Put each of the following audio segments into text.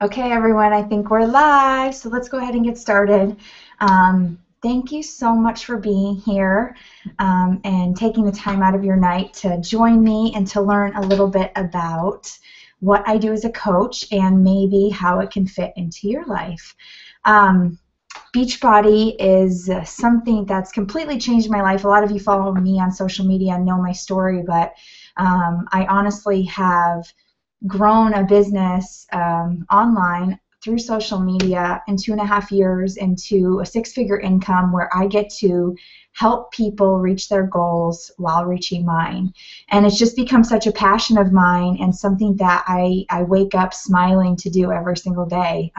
Okay, everyone, I think we're live, so let's go ahead and get started. Thank you so much for being here and taking the time out of your night to join me and to learn a little bit about what I do as a coach and maybe how it can fit into your life. Beachbody is something that's completely changed my life. A lot of you follow me on social media and know my story, but I honestly have grown a business online through social media in 2.5 years into a six-figure income where I get to help people reach their goals while reaching mine. And it's just become such a passion of mine and something that I wake up smiling to do every single day.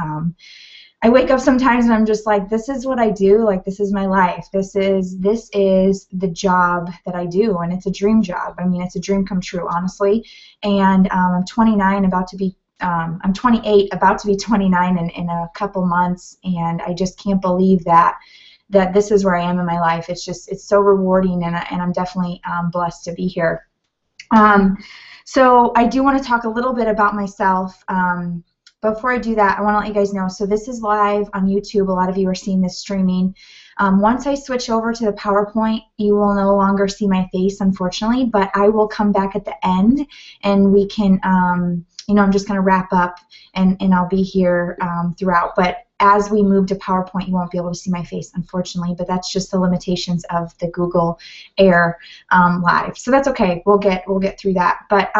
I wake up sometimes and I'm just like, this is what I do, like this is my life. This is the job that I do, and it's a dream job. I mean, it's a dream come true, honestly. And I'm 29, I'm 28, about to be 29 in a couple months, and I just can't believe that this is where I am in my life. It's so rewarding, and I'm definitely blessed to be here. So I do want to talk a little bit about myself. Before I do that, I want to let you guys know, so this is live on YouTube. A lot of you are seeing this streaming. Once I switch over to the PowerPoint, you will no longer see my face, unfortunately, but I will come back at the end, and we can, I'm just going to wrap up, and I'll be here throughout. But as we move to PowerPoint, you won't be able to see my face, unfortunately, but that's just the limitations of the Google Air Live. So that's okay. We'll get through that. But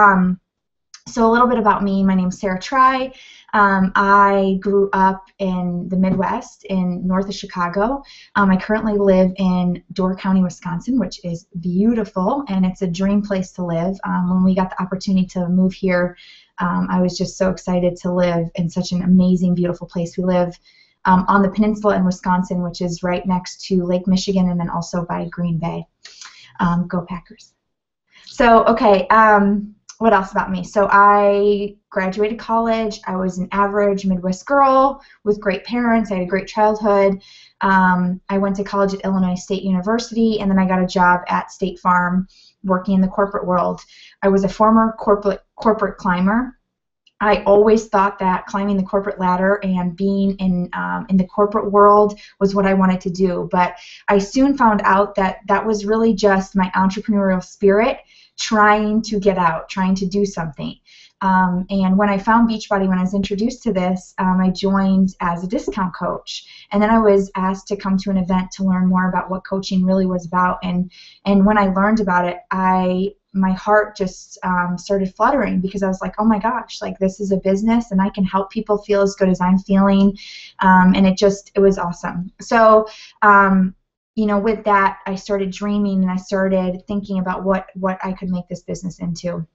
so a little bit about me. My name's Sarah Try. I grew up in the Midwest in north of Chicago. I currently live in Door County, Wisconsin, which is beautiful, and it's a dream place to live. When we got the opportunity to move here, I was just so excited to live in such an amazing, beautiful place. We live on the peninsula in Wisconsin, which is right next to Lake Michigan and then also by Green Bay. Go Packers. So, okay. What else about me? So I graduated college. I was an average Midwest girl with great parents. I had a great childhood. I went to college at Illinois State University, and then I got a job at State Farm working in the corporate world. I was a former corporate climber. I always thought that climbing the corporate ladder and being in the corporate world was what I wanted to do, but I soon found out that that was really just my entrepreneurial spirit trying to get out, trying to do something. And when I found Beachbody, when I was introduced to this, I joined as a discount coach. And then I was asked to come to an event to learn more about what coaching really was about. And when I learned about it, my heart just started fluttering, because I was like, oh my gosh, like this is a business and I can help people feel as good as I'm feeling. And it was awesome. So, with that, I started dreaming and I started thinking about what I could make this business into.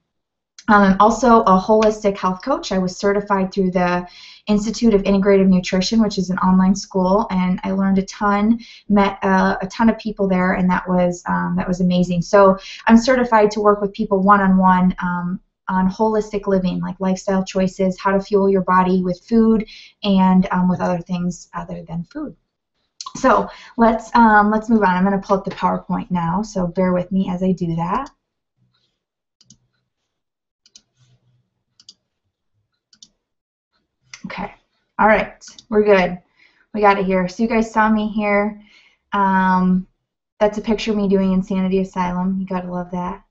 I'm also a holistic health coach. I was certified through the Institute of Integrative Nutrition, which is an online school, and I learned a ton, met a ton of people there, and that was amazing. So I'm certified to work with people one-on-one on holistic living, like lifestyle choices, how to fuel your body with food and with other things other than food. So let's move on. I'm going to pull up the PowerPoint now, so bear with me as I do that. Okay. All right. We're good. We got it here. So you guys saw me here. That's a picture of me doing Insanity Asylum. You got to love that.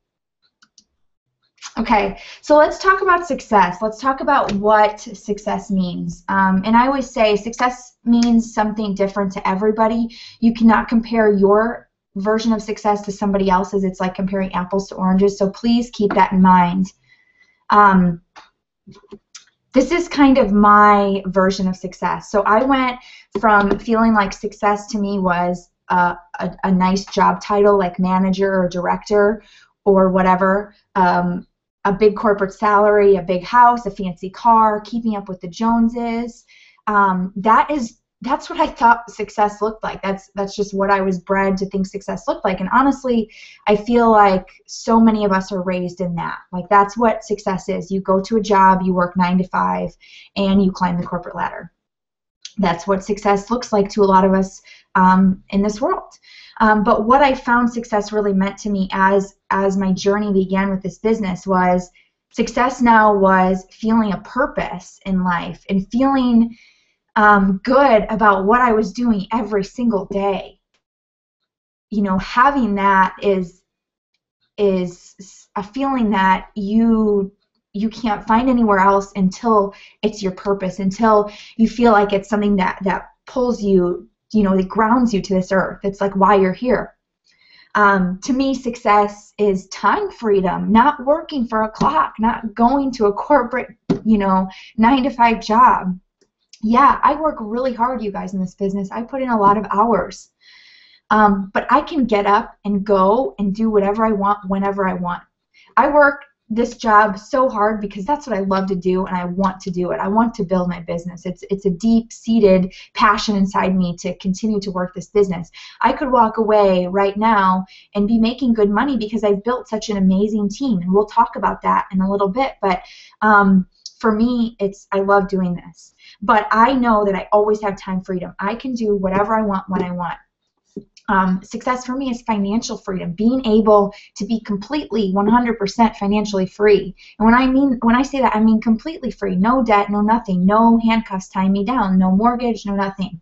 Okay, so let's talk about success. Let's talk about what success means. And I always say success means something different to everybody. You cannot compare your version of success to somebody else's. It's like comparing apples to oranges, so please keep that in mind. This is kind of my version of success. So I went from feeling like success to me was a nice job title like manager or director or whatever, a big corporate salary, a big house, a fancy car, keeping up with the Joneses. That's what I thought success looked like. That's just what I was bred to think success looked like. And honestly, I feel like so many of us are raised in that. Like that's what success is. You go to a job, you work 9 to 5, and you climb the corporate ladder. That's what success looks like to a lot of us in this world. But what I found success really meant to me as my journey began with this business was Success now was feeling a purpose in life and feeling good about what I was doing every single day. You know, having that is a feeling that you can't find anywhere else until it's your purpose, until you feel like it's something that pulls you, you know, that grounds you to this earth. It's like why you're here. To me, success is time freedom, not working for a clock, not going to a corporate, you know, 9-to-5 job. Yeah, I work really hard, you guys, in this business. I put in a lot of hours. But I can get up and go and do whatever I want whenever I want. I work this job so hard because that's what I love to do, and I want to do it. I want to build my business. It's a deep-seated passion inside me to continue to work this business. I could walk away right now and be making good money because I've built such an amazing team, and we'll talk about that in a little bit. But for me, I love doing this. But I know that I always have time freedom. I can do whatever I want when I want. Success for me is financial freedom, being able to be completely 100% financially free. And when I say that, I mean completely free, no debt, no nothing, no handcuffs tying me down, no mortgage, no nothing.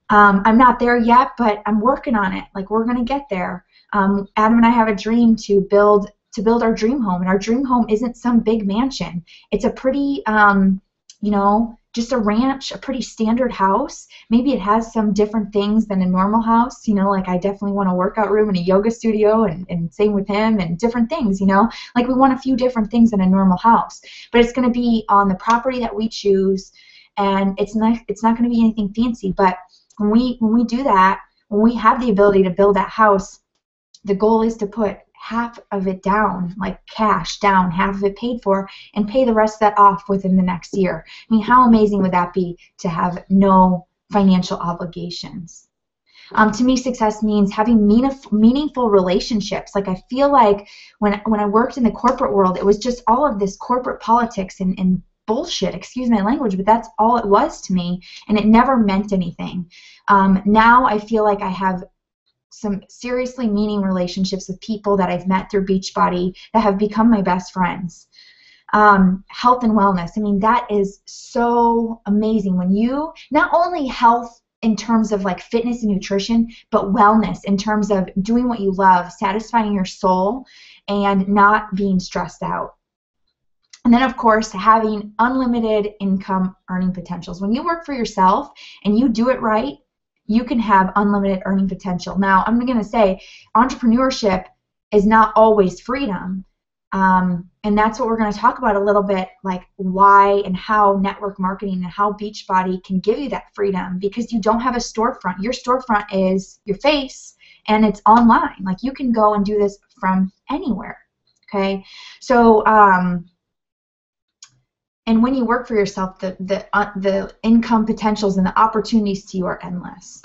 I'm not there yet, but I'm working on it. Like, we're gonna get there. Adam and I have a dream to build our dream home, and our dream home isn't some big mansion. It's a pretty, you know, just a ranch, a pretty standard house. Maybe it has some different things than a normal house, you know, like I definitely want a workout room and a yoga studio, and same with him, and different things, you know, like we want a few different things than a normal house. But it's going to be on the property that we choose, and it's not going to be anything fancy. But when we do that, when we have the ability to build that house, the goal is to put half of it down, like cash down, half of it paid for, and pay the rest of that off within the next year. I mean, how amazing would that be to have no financial obligations? To me, success means having meaningful relationships. Like, I feel like when I worked in the corporate world, it was just all of this corporate politics and bullshit, excuse my language, but that's all it was to me, and it never meant anything. Now I feel like I have some seriously meaning relationships with people that I've met through Beachbody that have become my best friends. Health and wellness. I mean, that is so amazing when you, not only health in terms of like fitness and nutrition, but wellness in terms of doing what you love, satisfying your soul, and not being stressed out. And then, of course, having unlimited income earning potentials. When you work for yourself and you do it right, you can have unlimited earning potential. Now, I'm going to say entrepreneurship is not always freedom. And that's what we're going to talk about a little bit, like why and how network marketing and how Beachbody can give you that freedom, because you don't have a storefront. Your storefront is your face, and it's online. Like, you can go and do this from anywhere, okay? So, and when you work for yourself, the income potentials and the opportunities to you are endless.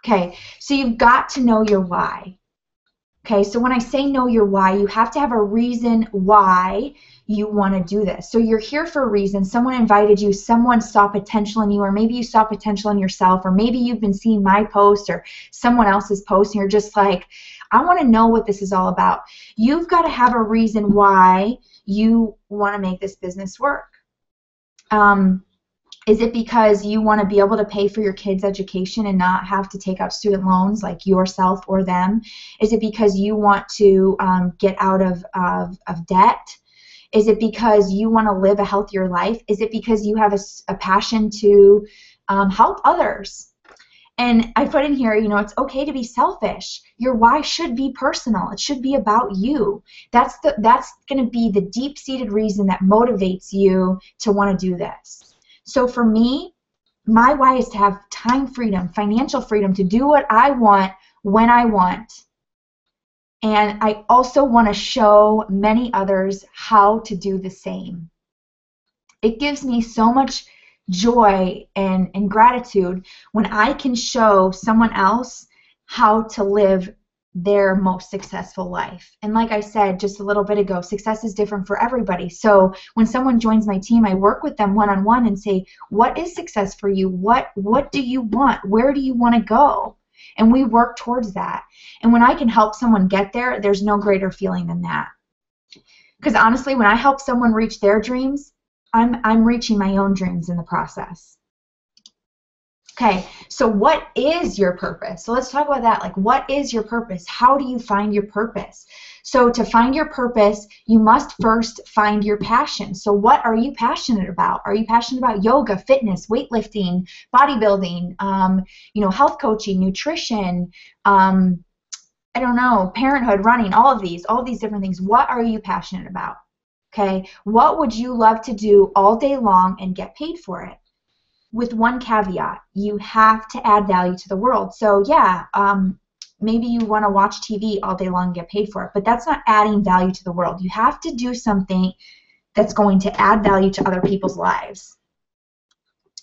Okay, so you've got to know your why. Okay, so when I say know your why, you have to have a reason why you want to do this. So you're here for a reason. Someone invited you, someone saw potential in you, or maybe you saw potential in yourself, or maybe you've been seeing my post or someone else's post, and you're just like, I want to know what this is all about. You've got to have a reason why you want to make this business work. Is it because you want to be able to pay for your kids' education and not have to take out student loans, like yourself or them? Is it because you want to get out of debt? Is it because you want to live a healthier life? Is it because you have a passion to help others? And I put in here, you know, it's okay to be selfish. Your why should be personal. It should be about you. That's going to be the deep-seated reason that motivates you to want to do this. So for me, my why is to have time freedom, financial freedom, to do what I want when I want. And I also want to show many others how to do the same. It gives me so much joy and gratitude when I can show someone else how to live their most successful life. And like I said just a little bit ago, success is different for everybody. So when someone joins my team, I work with them one-on-one and say, what is success for you? What do you want? Where do you want to go? And we work towards that. And when I can help someone get there, there's no greater feeling than that. Because honestly, when I help someone reach their dreams, I'm reaching my own dreams in the process. Okay, so what is your purpose? So let's talk about that. Like, what is your purpose? How do you find your purpose? So to find your purpose, you must first find your passion. So what are you passionate about? Are you passionate about yoga, fitness, weightlifting, bodybuilding, health coaching, nutrition, I don't know, parenthood, running, all of these different things? What are you passionate about? Okay, what would you love to do all day long and get paid for it? With one caveat, you have to add value to the world. So yeah, maybe you want to watch TV all day long and get paid for it, but that's not adding value to the world. You have to do something that's going to add value to other people's lives.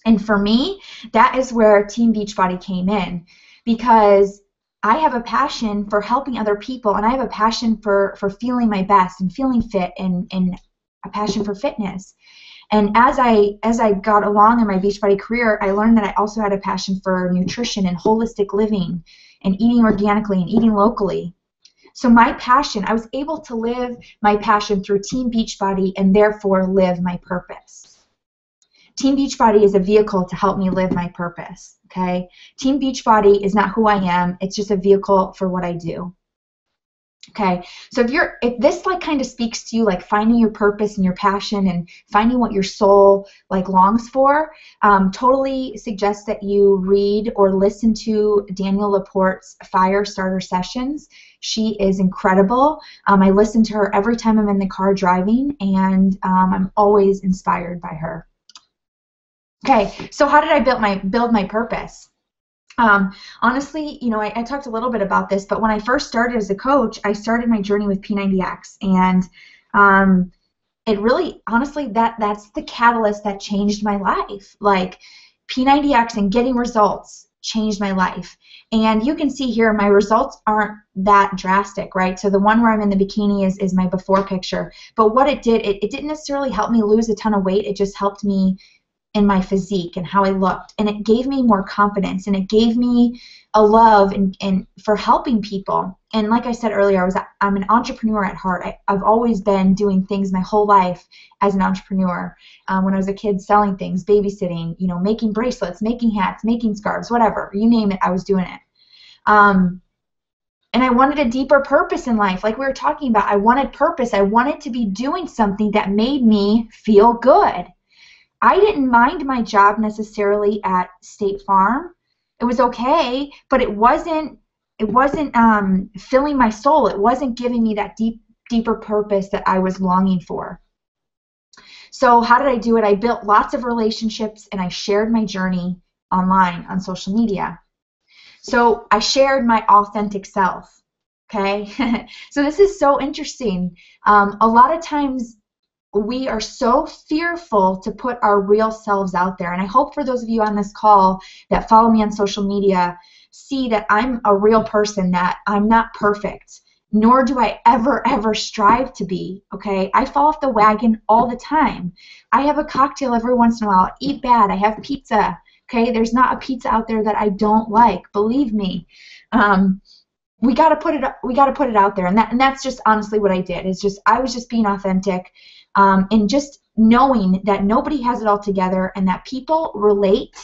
And for me, that is where Team Beachbody came in, because I have a passion for helping other people, and I have a passion for feeling my best and feeling fit, and a passion for fitness. And as I got along in my Beachbody career, I learned that I also had a passion for nutrition and holistic living and eating organically and eating locally. So my passion, I was able to live my passion through Team Beachbody and therefore live my purpose. Team Beachbody is a vehicle to help me live my purpose, okay? Team Beachbody is not who I am. It's just a vehicle for what I do. Okay, so if this like kind of speaks to you, like finding your purpose and your passion and finding what your soul like longs for, totally suggest that you read or listen to Danielle Laporte's Fire Starter Sessions. She is incredible. I listen to her every time I'm in the car driving, and I'm always inspired by her. Okay, so how did I build my purpose? Honestly, I talked a little bit about this, but when I first started as a coach, I started my journey with P90X, and it really, honestly, that's the catalyst that changed my life. Like, P90X and getting results changed my life. And you can see here, my results aren't that drastic, right? So the one where I'm in the bikini is my before picture. But what it did, it didn't necessarily help me lose a ton of weight. It just helped me in my physique and how I looked, and it gave me more confidence, and it gave me a love and for helping people. And like I said earlier, I'm an entrepreneur at heart. I've always been doing things my whole life as an entrepreneur. When I was a kid, selling things, babysitting, making bracelets, making hats, making scarves, whatever, you name it, I was doing it. And I wanted a deeper purpose in life, like we were talking about. I wanted purpose. I wanted to be doing something that made me feel good. I didn't mind my job necessarily at State Farm. It was okay, but it wasn't filling my soul. It wasn't giving me that deeper purpose that I was longing for. So how did I do it? I built lots of relationships, and I shared my journey online on social media. So I shared my authentic self, okay? So this is so interesting. A lot of times, we are so fearful to put our real selves out there. And I hope for those of you on this call that follow me on social media see that I'm a real person, that I'm not perfect, nor do I ever strive to be, okay? I fall off the wagon all the time. I have a cocktail every once in a while. I eat bad. I have pizza, okay? There's not a pizza out there that I don't like, believe me. We got to put it out there, and that's just honestly what I did. I was just being authentic. And just knowing that nobody has it all together, and that people relate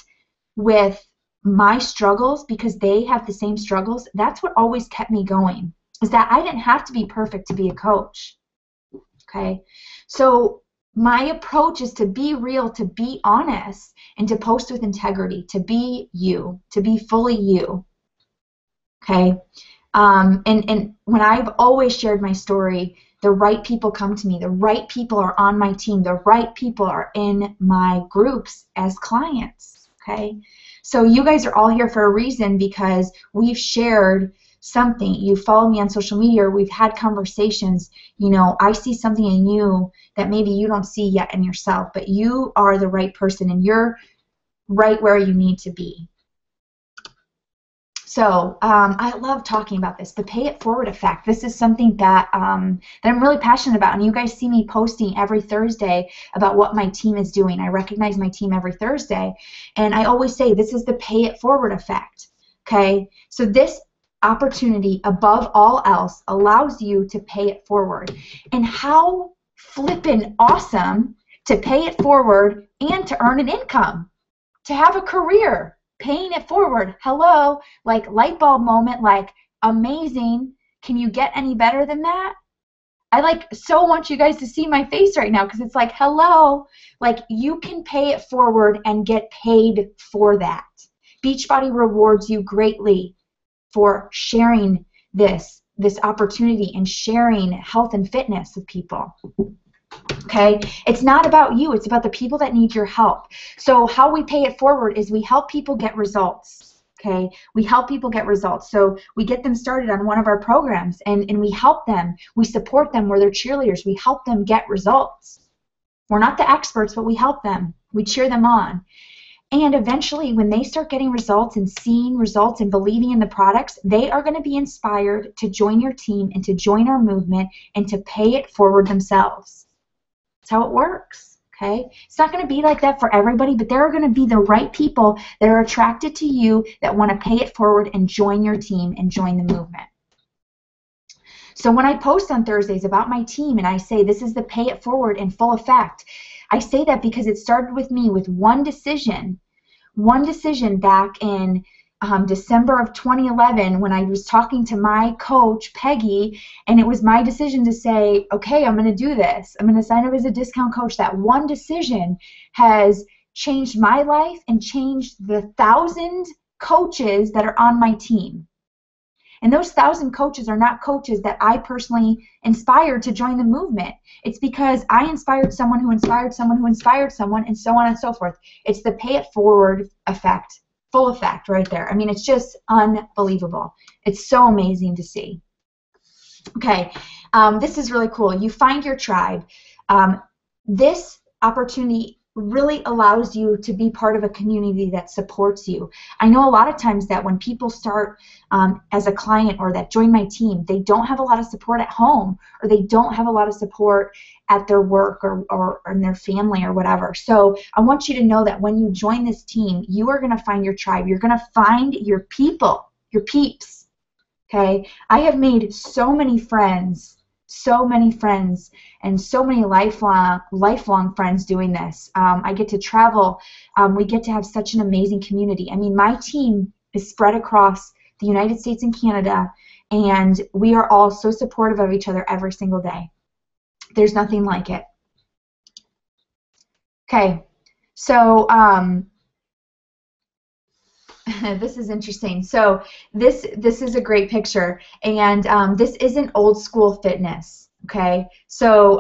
with my struggles because they have the same struggles, that's what always kept me going, is that I didn't have to be perfect to be a coach, okay? So my approach is to be real, to be honest, and to post with integrity, to be you, to be fully you, okay? And when I've always shared my story, the right people come to me. The right people are on my team. The right people are in my groups as clients, okay? So you guys are all here for a reason, because we've shared something. You follow me on social media, or we've had conversations. I see something in you that maybe you don't see yet in yourself, but you are the right person, and you're right where you need to be. So I love talking about this, the pay it forward effect. This is something that I'm really passionate about, and you guys see me posting every Thursday about what my team is doing. I recognize my team every Thursday, and I always say this is the pay it forward effect, okay? So this opportunity, above all else, allows you to pay it forward. And how flippin' awesome to pay it forward and to earn an income, to have a career, paying it forward. Hello, like light bulb moment, like amazing. Can you get any better than that? I like so want you guys to see my face right now because it's like, hello, like you can pay it forward and get paid for that. Beachbody rewards you greatly for sharing this opportunity and sharing health and fitness with people. Okay, it's not about you, it's about the people that need your help. So how we pay it forward is we help people get results. Okay, we help people get results. So we get them started on one of our programs and we help them. We support them. We're their cheerleaders. We help them get results. We're not the experts, but we help them. We cheer them on. And eventually, when they start getting results and seeing results and believing in the products, they are going to be inspired to join your team and to join our movement and to pay it forward themselves. That's how it works. Okay? It's not going to be like that for everybody, but there are going to be the right people that are attracted to you that want to pay it forward and join your team and join the movement. So when I post on Thursdays about my team and I say this is the pay it forward in full effect, I say that because it started with me with one decision back in December of 2011 when I was talking to my coach, Peggy, and it was my decision to say, okay, I'm going to do this. I'm going to sign up as a discount coach. That one decision has changed my life and changed the 1,000 coaches that are on my team. And those 1,000 coaches are not coaches that I personally inspired to join the movement. It's because I inspired someone who inspired someone who inspired someone, and so on and so forth. It's the pay it forward effect. Full effect right there. I mean, it's just unbelievable. It's so amazing to see. Okay, this is really cool. You find your tribe. This opportunity really allows you to be part of a community that supports you. I know a lot of times that when people start as a client or that join my team, they don't have a lot of support at home or they don't have a lot of support at their work or in their family or whatever. So I want you to know that when you join this team, you are going to find your tribe. You're going to find your people, your peeps. Okay? I have made so many friends and so many lifelong friends doing this. I get to travel. We get to have such an amazing community. I mean, my team is spread across the United States and Canada, and we are all so supportive of each other every single day. There's nothing like it. Okay, so this is interesting. So this is a great picture, and this isn't old school fitness. Okay, so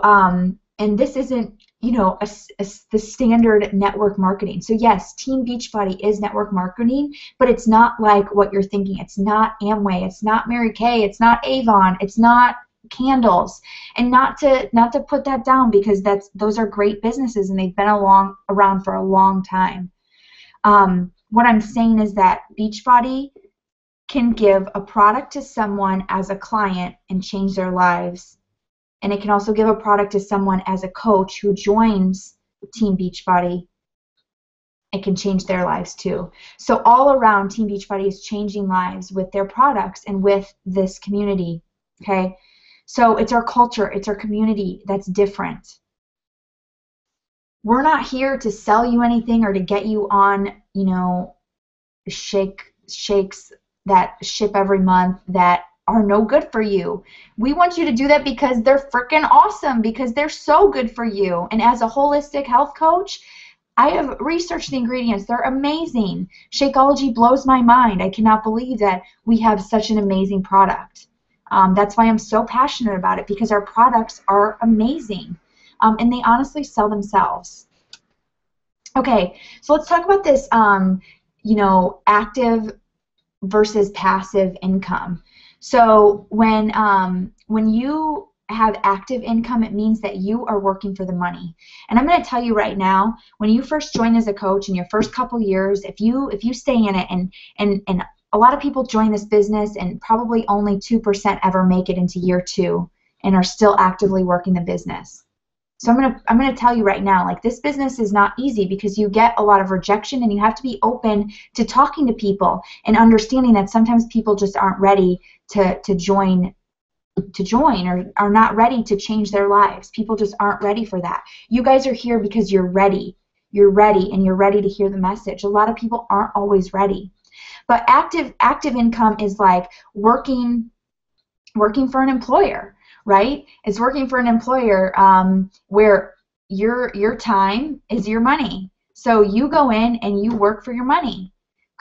and this isn't, you know, the standard network marketing. So yes, Team Beachbody is network marketing, but it's not like what you're thinking. It's not Amway. It's not Mary Kay. It's not Avon. It's not candles. And not to put that down, because those are great businesses and they've been around for a long time. What I'm saying is that Beachbody can give a product to someone as a client and change their lives. And it can also give a product to someone as a coach who joins Team Beachbody. It can change their lives too. So all around, Team Beachbody is changing lives with their products and with this community. Okay? So it's our culture, it's our community that's different. We're not here to sell you anything or to get you on, you know, shakes that ship every month that are no good for you. We want you to do that because they're freaking awesome, because they're so good for you. And as a holistic health coach, I have researched the ingredients. They're amazing. Shakeology blows my mind. I cannot believe that we have such an amazing product. That's why I'm so passionate about it, because our products are amazing. And they honestly sell themselves. Okay, so let's talk about this, you know, active versus passive income. So when you have active income, it means that you are working for the money. And I'm going to tell you right now, when you first join as a coach in your first couple years, if you stay in it, and a lot of people join this business and probably only 2% ever make it into year 2 and are still actively working the business. So I'm gonna tell you right now, like, this business is not easy because you get a lot of rejection and you have to be open to talking to people and understanding that sometimes people just aren't ready to join to join or are not ready to change their lives. People just aren't ready for that. You guys are here because you're ready. You're ready, and you're ready to hear the message. A lot of people aren't always ready. But active income is like working for an employer, right? It's working for an employer where your time is your money. So you go in and you work for your money.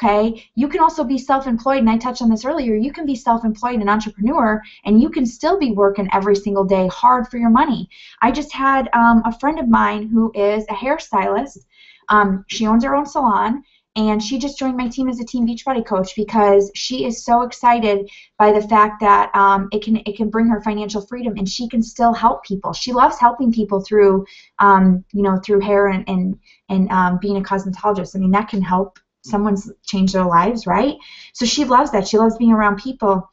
Okay? You can also be self-employed, and I touched on this earlier. You can be self-employed, an entrepreneur, and you can still be working every single day hard for your money. I just had a friend of mine who is a hairstylist. She owns her own salon, and she just joined my team as a Team Beachbody coach because she is so excited by the fact that it can bring her financial freedom, and she can still help people. She loves helping people through through hair and being a cosmetologist. I mean, that can help someone's change their lives, right? So she loves that. She loves being around people.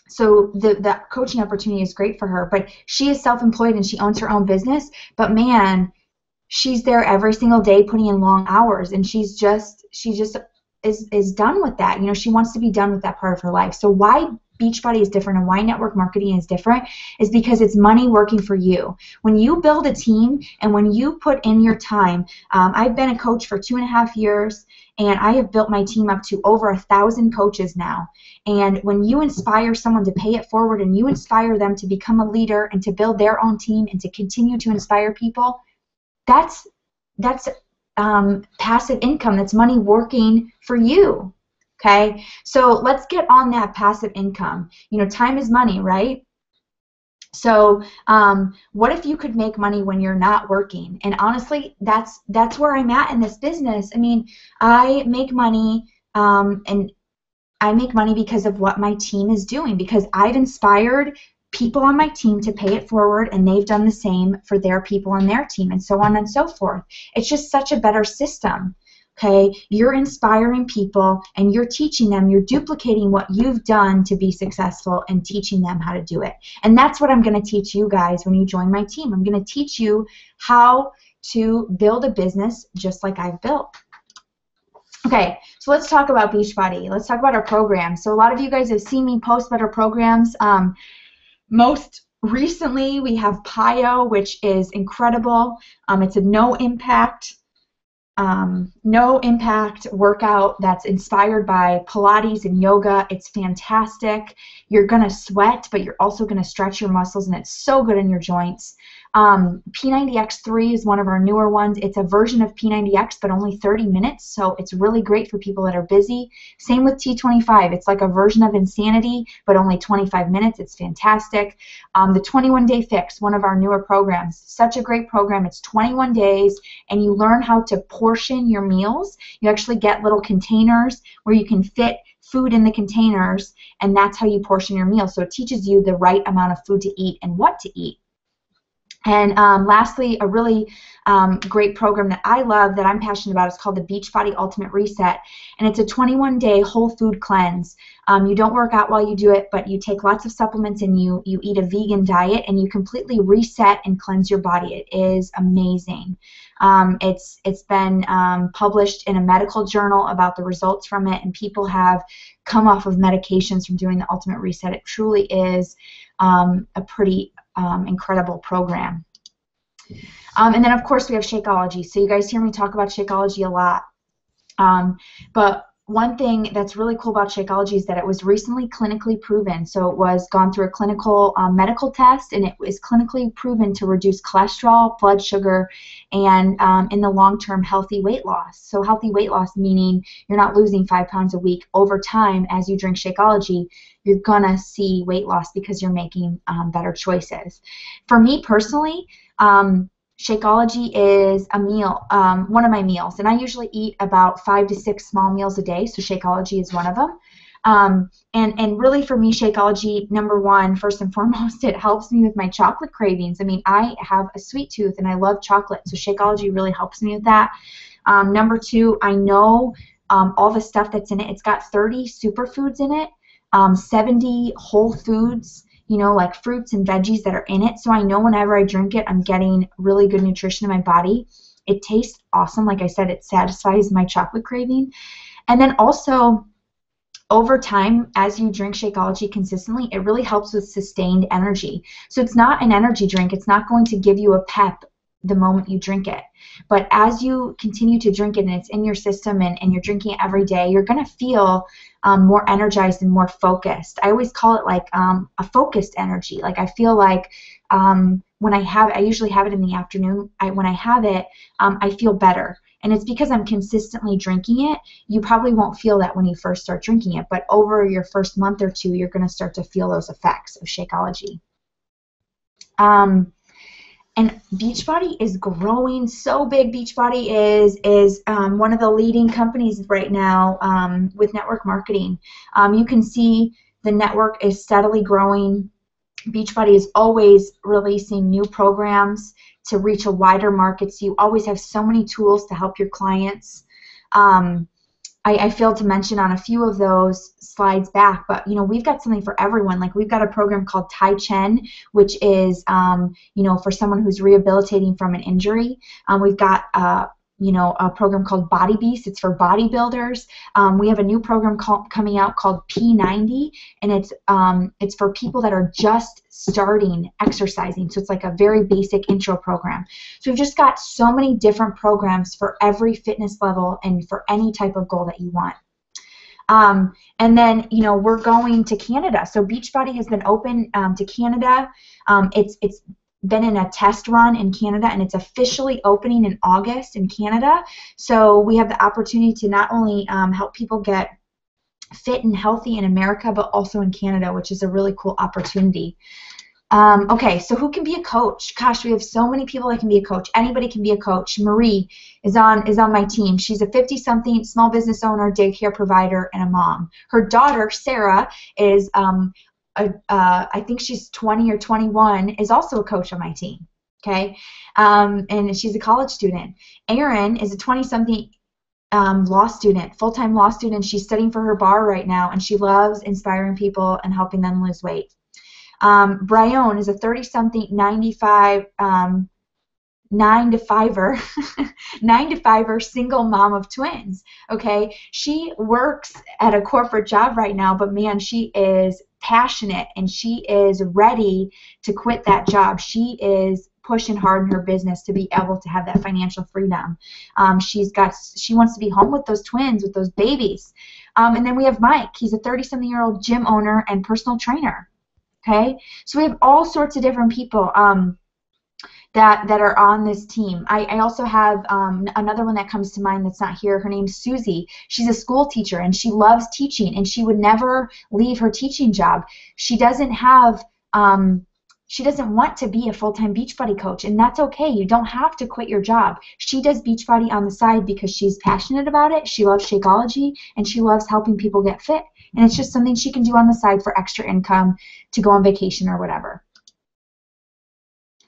So the coaching opportunity is great for her. But she is self-employed and she owns her own business. But man, she's there every single day putting in long hours, and she just is done with that. You know, she wants to be done with that part of her life. So why Beachbody is different and why network marketing is different is because it's money working for you. When you build a team and when you put in your time, I've been a coach for 2.5 years, and I have built my team up to over 1,000 coaches now. And when you inspire someone to pay it forward and you inspire them to become a leader and to build their own team and to continue to inspire people, that's passive income. That's money working for you. Okay, so let's get on that passive income. You know, time is money, right? So what if you could make money when you're not working? And honestly, that's where I'm at in this business. I mean, I make money, and I make money because of what my team is doing, because I've inspired people on my team to pay it forward, and they've done the same for their people on their team, and so on and so forth. It's just such a better system. Okay, you're inspiring people and you're teaching them, you're duplicating what you've done to be successful and teaching them how to do it. And that's what I'm going to teach you guys when you join my team. I'm going to teach you how to build a business just like I've built. Okay, so let's talk about Beachbody. Let's talk about our program. So a lot of you guys have seen me post about our programs. Most recently, we have PIO, which is incredible. It's a no impact workout that's inspired by Pilates and yoga. It's fantastic. You're going to sweat, but you're also going to stretch your muscles, and it's so good in your joints. P90X3 is one of our newer ones. It's a version of P90X, but only 30 minutes, so it's really great for people that are busy. Same with T25. It's like a version of Insanity, but only 25 minutes. It's fantastic. The 21-Day Fix, one of our newer programs. Such a great program. It's 21 days, and you learn how to portion your meals. You actually get little containers where you can fit food in the containers, and that's how you portion your meals. So it teaches you the right amount of food to eat and what to eat. And lastly, a really great program that I love, that I'm passionate about, is called the Beachbody Ultimate Reset. And it's a 21-day whole food cleanse. You don't work out while you do it, but you take lots of supplements and you eat a vegan diet, and you completely reset and cleanse your body. It is amazing. It's been published in a medical journal about the results from it, and people have come off of medications from doing the Ultimate Reset. It truly is a pretty incredible program. And then, of course, we have Shakeology. So you guys hear me talk about Shakeology a lot. But one thing that's really cool about Shakeology is that it was recently clinically proven. So it was gone through a clinical medical test, and it was clinically proven to reduce cholesterol, blood sugar, and in the long term, healthy weight loss. So healthy weight loss meaning you're not losing 5 pounds a week. Over time, as you drink Shakeology, you're going to see weight loss because you're making better choices. For me personally, Shakeology is a meal, one of my meals, and I usually eat about 5 to 6 small meals a day, so Shakeology is one of them. And really for me, Shakeology, number one, first and foremost, it helps me with my chocolate cravings. I mean, I have a sweet tooth and I love chocolate, so Shakeology really helps me with that. Number two, I know all the stuff that's in it. It's got 30 superfoods in it, 70 whole foods, you know, like fruits and veggies that are in it. So I know whenever I drink it, I'm getting really good nutrition in my body. It tastes awesome. Like I said, it satisfies my chocolate craving. And then also, over time, as you drink Shakeology consistently, it really helps with sustained energy. So it's not an energy drink. It's not going to give you a pep the moment you drink it. But as you continue to drink it and it's in your system and you're drinking it every day, you're going to feel more energized and more focused. I always call it like a focused energy. Like I feel like when I usually have it in the afternoon, when I have it, I feel better. And it's because I'm consistently drinking it. You probably won't feel that when you first start drinking it, but over your first month or two, you're going to start to feel those effects of Shakeology. And Beachbody is growing so big. Beachbody is one of the leading companies right now with network marketing. You can see the network is steadily growing. Beachbody is always releasing new programs to reach a wider market, so you always have so many tools to help your clients. I failed to mention on a few of those slides back, but we've got something for everyone. Like we've got a program called Tai Chen, which is for someone who's rehabilitating from an injury. We've got a program called Body Beast. It's for bodybuilders. We have a new program coming out called P90, and it's for people that are just starting exercising. So it's like a very basic intro program. So we've just got so many different programs for every fitness level and for any type of goal that you want. And then, we're going to Canada. So Beachbody has been open to Canada. It's been in a test run in Canada, and it's officially opening in August in Canada. So we have the opportunity to not only help people get fit and healthy in America, but also in Canada, which is a really cool opportunity. Okay, so who can be a coach? Gosh, we have so many people that can be a coach. Anybody can be a coach. Marie is on my team. She's a 50-something small business owner, daycare provider, and a mom. Her daughter, Sarah, is I think she's 20 or 21, is also a coach on my team. Okay, and she's a college student. Erin is a 20-something law student, full-time law student. She's studying for her bar right now, and she loves inspiring people and helping them lose weight. Brione is a 30-something, 95, 9-to-5er, 9-to-5er single mom of twins. Okay, she works at a corporate job right now, but man, she is passionate and she is ready to quit that job. She is pushing hard in her business to be able to have that financial freedom. She wants to be home with those twins, with those babies. And then we have Mike. He's a 30-something-year-old gym owner and personal trainer. Okay, so we have all sorts of different people that are on this team. I also have another one that comes to mind that's not here. Her name's Susie. She's a school teacher, and she loves teaching, and she would never leave her teaching job. She doesn't have she doesn't want to be a full-time Beachbody coach, and that's okay. You don't have to quit your job. She does Beachbody on the side because she's passionate about it. She loves Shakeology, and she loves helping people get fit. And it's just something she can do on the side for extra income to go on vacation or whatever.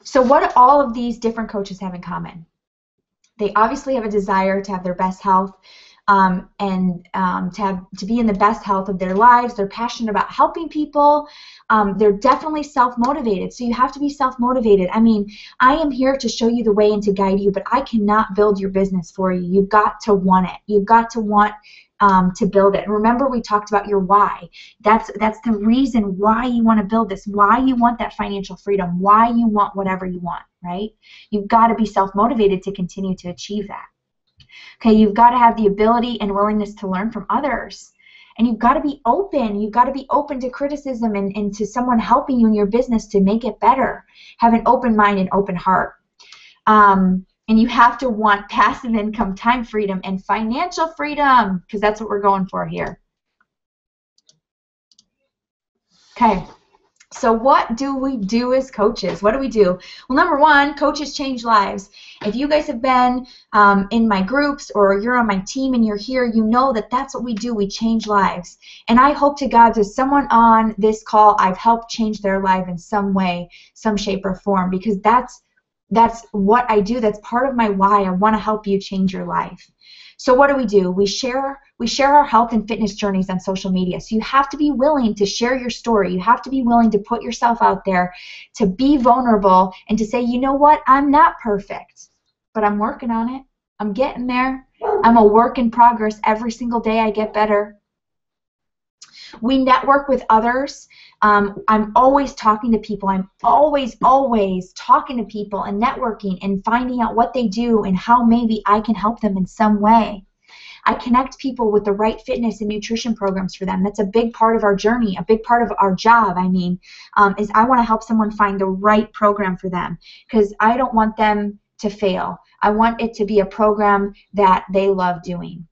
So what do all of these different coaches have in common? They obviously have a desire to have their best health and to be in the best health of their lives. They're passionate about helping people. They're definitely self-motivated. So you have to be self-motivated. I mean, I am here to show you the way and to guide you, but I cannot build your business for you. You've got to want it. You've got to want to build it. And remember, we talked about your why. That's the reason why you want to build this, why you want that financial freedom, why you want whatever you want, right? You've got to be self-motivated to continue to achieve that. Okay, you've got to have the ability and willingness to learn from others. And you've got to be open. You've got to be open to criticism and to someone helping you in your business to make it better. Have an open mind and open heart. And you have to want passive income, time freedom, and financial freedom, because that's what we're going for here. Okay, so what do we do as coaches? What do we do? Well, number one, coaches change lives. If you guys have been in my groups or you're on my team and you're here, you know that that's what we do. We change lives. And I hope to God that someone on this call, I've helped change their life in some way, some shape or form, because that's what I do. That's part of my why. I want to help you change your life. So what do? We share our health and fitness journeys on social media. So you have to be willing to share your story. You have to be willing to put yourself out there, to be vulnerable, and to say, you know what, I'm not perfect, but I'm working on it. I'm getting there. I'm a work in progress. Every single day I get better. We network with others. I'm always talking to people. I'm always talking to people and networking and finding out what they do and how maybe I can help them in some way. I connect people with the right fitness and nutrition programs for them. That's a big part of our journey, a big part of our job, is I want to help someone find the right program for them, because I don't want them to fail. I want it to be a program that they love doing.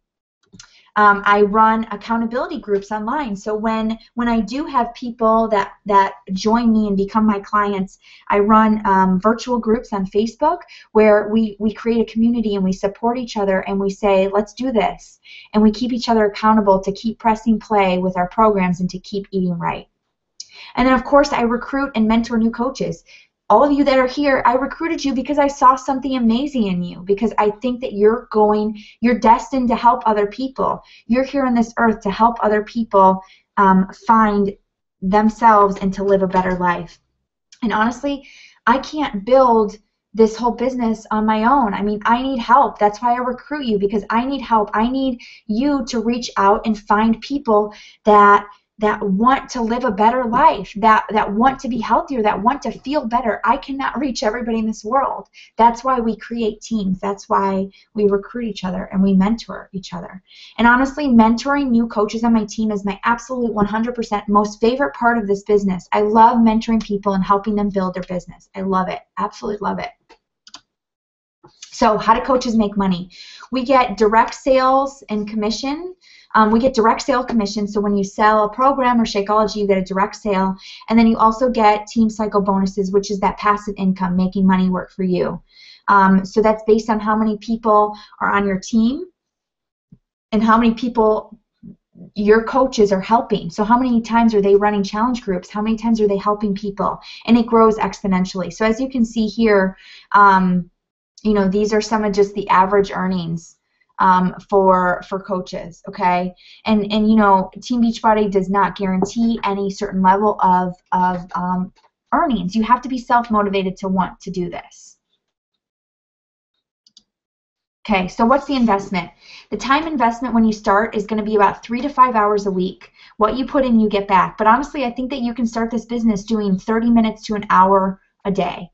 I run accountability groups online. So when I do have people that join me and become my clients, I run virtual groups on Facebook where we create a community and we support each other and we say, let's do this. And we keep each other accountable to keep pressing play with our programs and to keep eating right. And then, of course, I recruit and mentor new coaches. All of you that are here, I recruited you because I saw something amazing in you, because I think that you're destined to help other people. You're here on this earth to help other people find themselves and to live a better life. And honestly, I can't build this whole business on my own. I mean, I need help. That's why I recruit you, because I need help. I need you to reach out and find people that want to live a better life, that want to be healthier, that want to feel better. I cannot reach everybody in this world. That's why we create teams. That's why we recruit each other and we mentor each other. And honestly, mentoring new coaches on my team is my absolute 100% most favorite part of this business. I love mentoring people and helping them build their business. I love it. Absolutely love it. So how do coaches make money? We get direct sales and commission. We get direct sale commission, so when you sell a program or Shakeology, you get a direct sale, and then you also get team cycle bonuses, which is that passive income, making money work for you. So that's based on how many people are on your team and how many people your coaches are helping. So how many times are they running challenge groups? How many times are they helping people? And it grows exponentially. So as you can see here, these are some of just the average earnings for coaches, okay? And Team Beachbody does not guarantee any certain level of earnings. You have to be self-motivated to want to do this. Okay, so what's the investment? The time investment when you start is going to be about 3 to 5 hours a week. What you put in, you get back. But honestly, I think that you can start this business doing 30 minutes to an hour a day.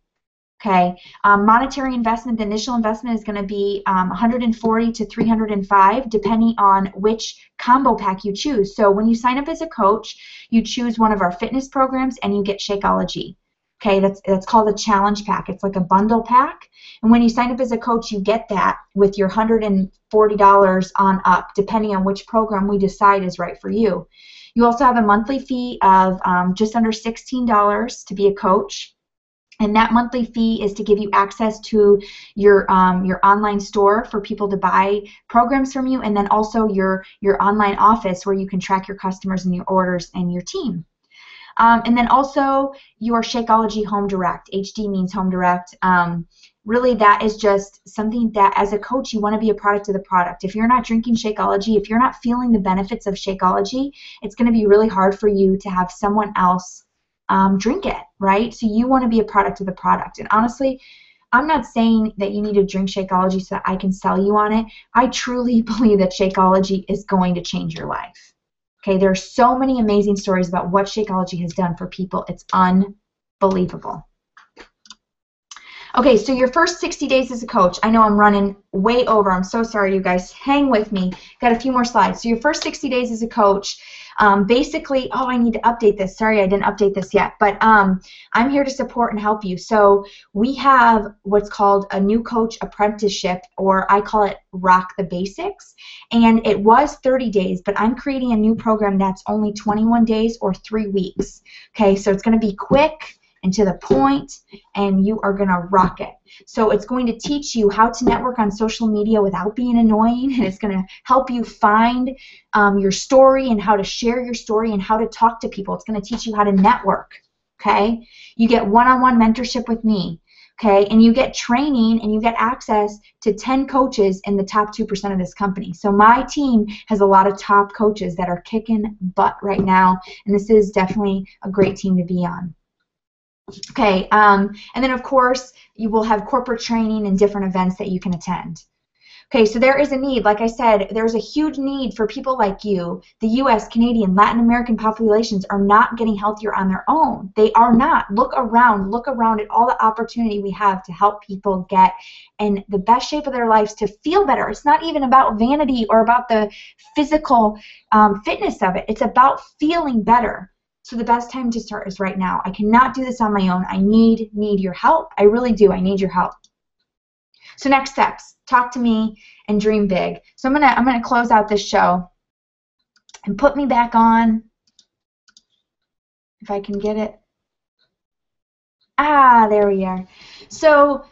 Okay, monetary investment, the initial investment is going to be $140 to $305, depending on which combo pack you choose. So when you sign up as a coach, you choose one of our fitness programs and you get Shakeology. Okay, that's called a challenge pack. It's like a bundle pack. And when you sign up as a coach, you get that with your $140 on up, depending on which program we decide is right for you. You also have a monthly fee of just under $16 to be a coach. And that monthly fee is to give you access to your online store for people to buy programs from you, and then also your online office where you can track your customers and your orders and your team. And then also your Shakeology Home Direct. HD means Home Direct. Really, that is just something that as a coach you want to be a product of the product. If you're not drinking Shakeology, if you're not feeling the benefits of Shakeology, it's going to be really hard for you to have someone else drink it, right? So you want to be a product of the product. And honestly, I'm not saying that you need to drink Shakeology so that I can sell you on it. I truly believe that Shakeology is going to change your life. Okay, there are so many amazing stories about what Shakeology has done for people. It's unbelievable. Okay, so your first 60 days as a coach. I know I'm running way over. I'm so sorry, you guys. Hang with me. Got a few more slides. So your first 60 days as a coach, basically, oh, I need to update this. Sorry, I didn't update this yet. But I'm here to support and help you. So we have what's called a new coach apprenticeship, or I call it Rock the Basics. And it was 30 days, but I'm creating a new program that's only 21 days or 3 weeks. Okay, so it's going to be quick and to the point, and you are going to rock it. So it's going to teach you how to network on social media without being annoying, and it's going to help you find your story and how to share your story and how to talk to people. It's going to teach you how to network, okay? You get one-on-one mentorship with me, okay? And you get training and you get access to 10 coaches in the top 2% of this company. So my team has a lot of top coaches that are kicking butt right now, and this is definitely a great team to be on. Okay, and then of course you will have corporate training and different events that you can attend. Okay, so there is a need. Like I said, there's a huge need for people like you. The U.S., Canadian, Latin American populations are not getting healthier on their own. They are not. Look around at all the opportunity we have to help people get in the best shape of their lives to feel better. It's not even about vanity or about the physical fitness of it. It's about feeling better. So the best time to start is right now. I cannot do this on my own. I need your help. I really do. I need your help. So next steps, talk to me and dream big. So I'm gonna close out this show and put me back on, if I can get it. Ah, there we are. So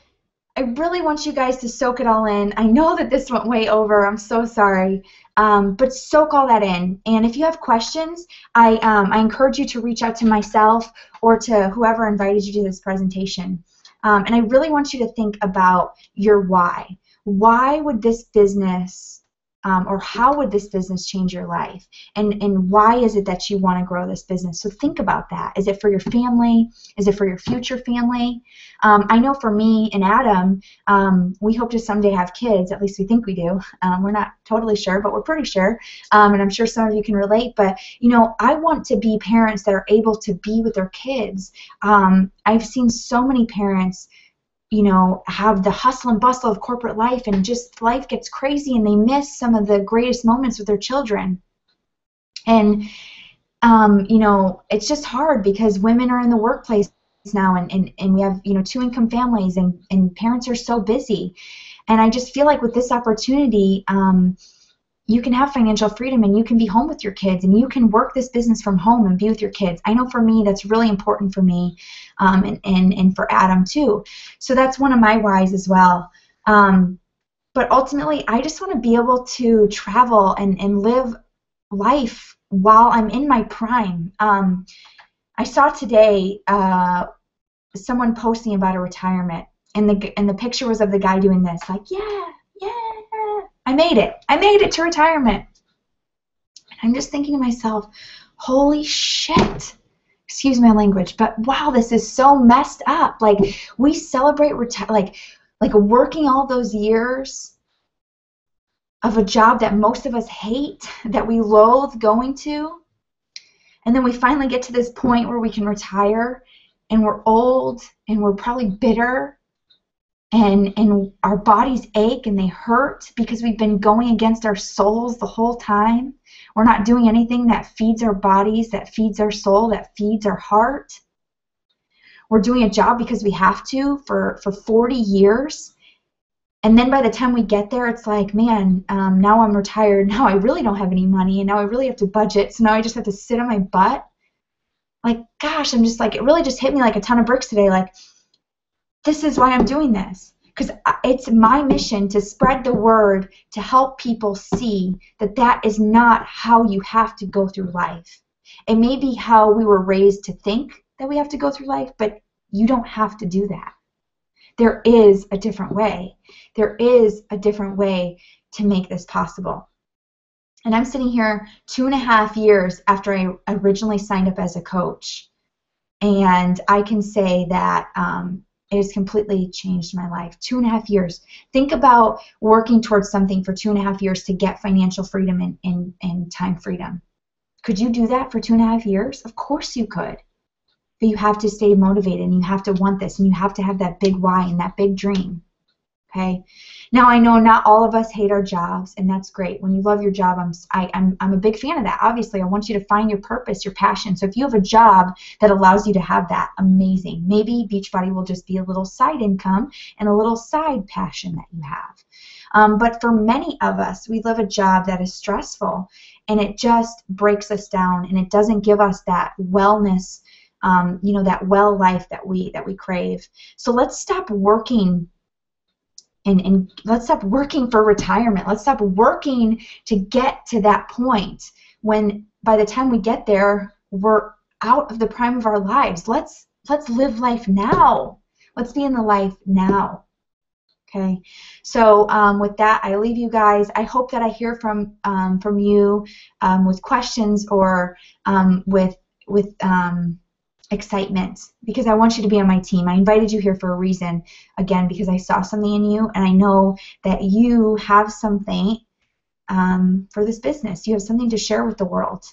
I really want you guys to soak it all in. I know that this went way over. I'm so sorry. But soak all that in. And if you have questions, I encourage you to reach out to myself or to whoever invited you to this presentation. And I really want you to think about your why. Why would this business, or how would this business change your life? And why is it that you want to grow this business? So think about that. Is it for your family? Is it for your future family? I know for me and Adam, we hope to someday have kids. At least we think we do. We're not totally sure, but we're pretty sure. And I'm sure some of you can relate. But, you know, I want to be parents that are able to be with their kids. I've seen so many parents, you know, have the hustle and bustle of corporate life, and just life gets crazy and they miss some of the greatest moments with their children. And, you know, it's just hard because women are in the workplace now, and we have, you know, 2-income families, and parents are so busy. And I just feel like with this opportunity, you can have financial freedom, and you can be home with your kids, and you can work this business from home and be with your kids. I know for me, that's really important for me, and for Adam too. So that's one of my whys as well. But ultimately, I just want to be able to travel and live life while I'm in my prime. I saw today someone posting about a retirement, and the picture was of the guy doing this, like, yeah, I made it to retirement. And I'm just thinking to myself, holy shit, excuse my language, but wow, this is so messed up. Like, we celebrate like working all those years of a job that most of us hate, that we loathe going to, and then we finally get to this point where we can retire, and we're old, and we're probably bitter, and our bodies ache and they hurt because we've been going against our souls the whole time. We're not doing anything that feeds our bodies, that feeds our soul, that feeds our heart. We're doing a job because we have to for 40 years. And then by the time we get there, it's like, man, now I'm retired. Now I really don't have any money, and now I really have to budget. So now I just have to sit on my butt. Like, gosh, I'm just like, it really just hit me like a ton of bricks today. Like, this is why I'm doing this, because it's my mission to spread the word, to help people see that that is not how you have to go through life. It may be how we were raised to think that we have to go through life, but you don't have to do that. There is a different way. There is a different way to make this possible. And I'm sitting here 2.5 years after I originally signed up as a coach, and I can say that it has completely changed my life. 2.5 years. Think about working towards something for 2.5 years to get financial freedom and time freedom. Could you do that for 2.5 years? Of course you could. But you have to stay motivated, and you have to want this, and you have to have that big why and that big dream. Okay? Now, I know not all of us hate our jobs, and that's great. When you love your job, I'm a big fan of that. Obviously, I want you to find your purpose, your passion. So if you have a job that allows you to have that, amazing. Maybe Beachbody will just be a little side income and a little side passion that you have. But for many of us, we live a job that is stressful, and it just breaks us down, and it doesn't give us that wellness, you know, that well life that we crave. So let's stop working. And let's stop working for retirement. Let's stop working to get to that point when by the time we get there, we're out of the prime of our lives. Let's live life now. Let's be in the life now. Okay. So with that, I leave you guys. I hope that I hear from you with questions or with excitement, because I want you to be on my team. I invited you here for a reason, again, because I saw something in you, and I know that you have something for this business. You have something to share with the world.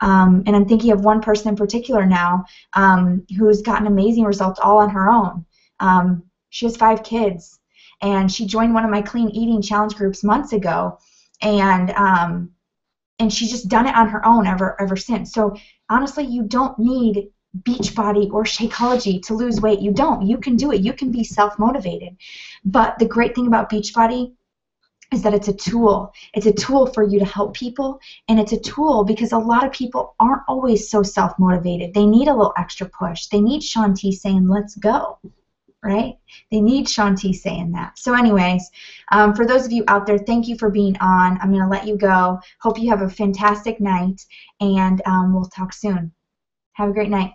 And I'm thinking of one person in particular now who's gotten amazing results all on her own. She has 5 kids, and she joined one of my clean eating challenge groups months ago, and she's just done it on her own ever since. So honestly, you don't need Beachbody or Shakeology to lose weight. You don't. You can do it. You can be self-motivated. But the great thing about Beachbody is that it's a tool. It's a tool for you to help people, and it's a tool because a lot of people aren't always so self-motivated. They need a little extra push. They need Shanti saying, let's go, right? They need Shanti saying that. So anyways, for those of you out there, thank you for being on. I'm going to let you go. Hope you have a fantastic night, and we'll talk soon. Have a great night.